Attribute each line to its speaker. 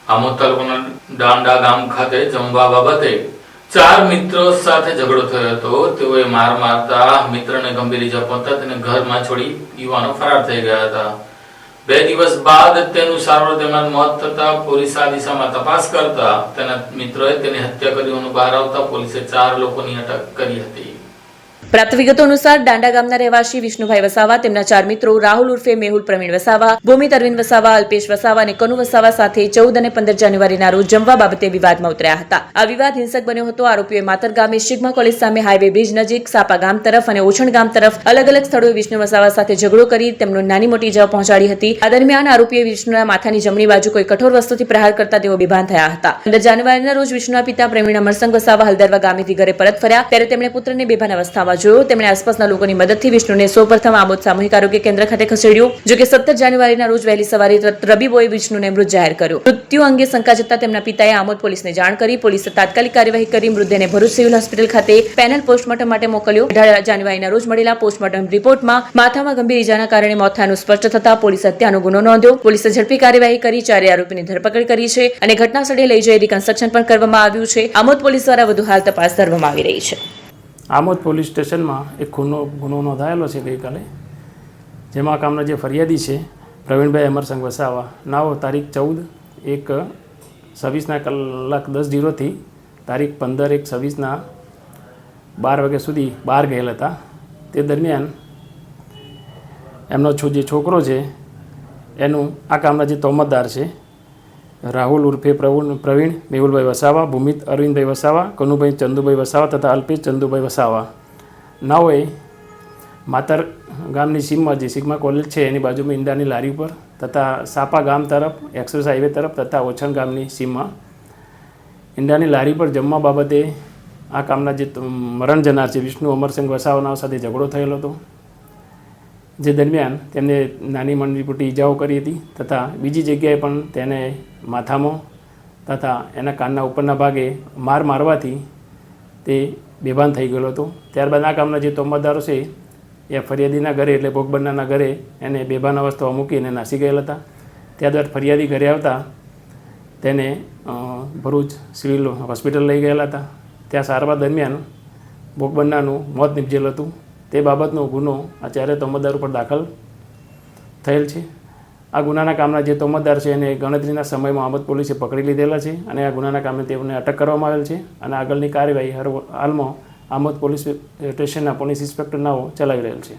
Speaker 1: આમોદ તાલુકાના દાંડા ગામ ખાતે જમવા બાબતે 4 મિત્રો સાથે ઝઘડો થયો હતો। તેઓએ માર મારતા મિત્રને ગંભીર ઇજા પહોંચતા તેને ઘરમાં છોડી યુવાનો ફરાર થઈ ગયા હતા। 2 દિવસ બાદ તેનું સારવાર દરમિયાન મોત થતા પોલીસ આ દિશામાં તપાસ કરતા તેના મિત્રોએ તેની હત્યા કરી હોવાનું બહાર આવતા પોલીસે 4 લોકોની અટક કરી હતી।
Speaker 2: પ્રાપ્ત વિગતો અનુસાર દાંડા ગામના રહેવાસી વિષ્ણુભાઈ વસાવા, તેમના 4 મિત્રો રાહુલ ઉર્ફે મેહુલ પ્રવીણ વસાવા, ભૂમિત અરવિંદ વસાવા, અલ્પેશ વસાવા અને કનુ વસાવા સાથે 14 અને 15 જાન્યુઆરીના રોજ જમવા બાબતે વિવાદમાં ઉતર્યા હતા। આ વિવાદ હિંસક બન્યો હતો। આરોપીઓએ માતર ગામે સિગ્મા કોલેજ સામે હાઈવે બ્રિજ નજીક સાપા ગામ તરફ અને ઓછણ ગામ તરફ અલગ અલગ સ્થળોએ વિષ્ણુ વસાવા સાથે ઝઘડો કરી તેમનો નાની મોટી ઇજાઓ પહોંચાડી હતી। આ દરમિયાન આરોપીએ વિષ્ણુના માથાની જમણી બાજુ કોઈ કઠોર વસ્તુથી પ્રહાર કરતા તેઓ બેભાન થયા હતા। 15 જાન્યુઆરીના રોજ વિષ્ણુના પિતા પ્રવીણ અમરસંગ વસાવા હલદરવા ગામેથી ઘરે પરત ફર્યા ત્યારે તેમણે પુત્રને બેભાન અવસ્થામાં જોયો। તેમણે આસપાસના લોકોની મદદથી વિષ્ણુને સૌપ્રથમ આમોદ સામૂહિક આરોગ્ય કેન્દ્ર ખાતે ખસેડ્યો। જો કે 17 જાન્યુઆરીના રોજ વહેલી સવારે તબીબોએ વિષ્ણુને મૃત જાહેર કર્યો। મૃત્યુ અંગે શંકા જતા તેમના પિતાએ આમોદ પોલીસને જાણ કરી। પોલીસે તાત્કાલિક કાર્યવાહી કરી મૃતદેહને ભરૂચ સિવિલ હોસ્પિટલ ખાતે પેનલ પોસ્ટમોર્ટમ માટે મોકલ્યો। 18 જાન્યુઆરીના રોજ મળેલા પોસ્ટમોર્ટમ રિપોર્ટમાં માથામાં ગંભીર ઇજાના કારણે મોત થયાનું સ્પષ્ટ થતા પોલીસે હત્યાનો ગુનો નોંધ્યો। પોલીસે ઝડપી કાર્યવાહી કરી 4 આરોપીની ધરપકડ કરી છે અને ઘટના સ્થળે લઈ જઈ રિકન્સ્ટ્રક્શન પણ કરવામાં આવ્યું છે। આમોદ પોલીસ દ્વારા વધુ હાલ તપાસ કરવામાં આવી રહી છે।
Speaker 3: આમોદ પોલીસ સ્ટેશનમાં એક ગુનો નોંધાયેલો છે ગઈકાલે, જેમાં કામના જે ફરિયાદી છે પ્રવીણભાઈ અમરસંગ વસાવા નાઓ તારીખ 14/1/26 થી તારીખ 15/1/26 12 વાગ્યા સુધી બહાર ગયેલ હતા। તે દરમિયાન એમનો જે છોકરો છે એનું આ કામના જે તોમતદાર છે રાહુલ ઉર્ફે પ્રવીણ મેહુલભાઈ વસાવા, ભૂમિત અરવિંદભાઈ વસાવા, કનુભાઈ ચંદુભાઈ વસાવા તથા અલ્પેશ ચંદુભાઈ વસાવા નાઓએ માતર ગામની સીમમાં જે સિગ્મા કોલેજ છે એની બાજુમાં ઈંડાની લારી ઉપર તથા સાપા ગામ તરફ એક્સપ્રેસ હાઈવે તરફ તથા ઓછણ ગામની સીમમાં ઈંડાની લારી પર જમવા બાબતે આ કામના જે મરણ જનાર છે વિષ્ણુ અમરસંગ વસાવાના સાથે ઝઘડો થયેલો હતો, જે દરમિયાન તેમને નાની મોટી ઇજાઓ કરી હતી તથા બીજી જગ્યાએ પણ તેને માથામાં તથા એના કાનના ઉપરના ભાગે મારવાથી તે બેભાન થઈ ગયેલો હતો। ત્યારબાદ આ કામના જે તોમતદારો છે એ ફરિયાદીના ઘરે એટલે ભોગ બનનારના ઘરે એને બેભાન અવસ્થામાં મૂકીને નાસી ગયેલા હતા। ત્યારબાદ ફરિયાદી ઘરે આવતા તેને ભરૂચ સિવિલ હોસ્પિટલ લઈ ગયેલા હતા। ત્યાં સારવાર દરમિયાન ભોગ બનનારનું મોત નીપજેલ હતું। તે બાબતનો ગુનો આ 4 તોમતદાર ઉપર દાખલ થયેલ છે। આ ગુનાના કામના જે તોમતદાર છે એને ગણતરીના સમયમાં આમોદ પોલીસે પકડી લીધેલા છે અને આ ગુનાના કામે તેઓને અટક કરવામાં આવેલ છે અને આગળની કાર્યવાહી હાલમાં આમોદ પોલીસ સ્ટેશનના પોલીસ ઇન્સ્પેક્ટર નાઓ ચલાવી રહેલ છે।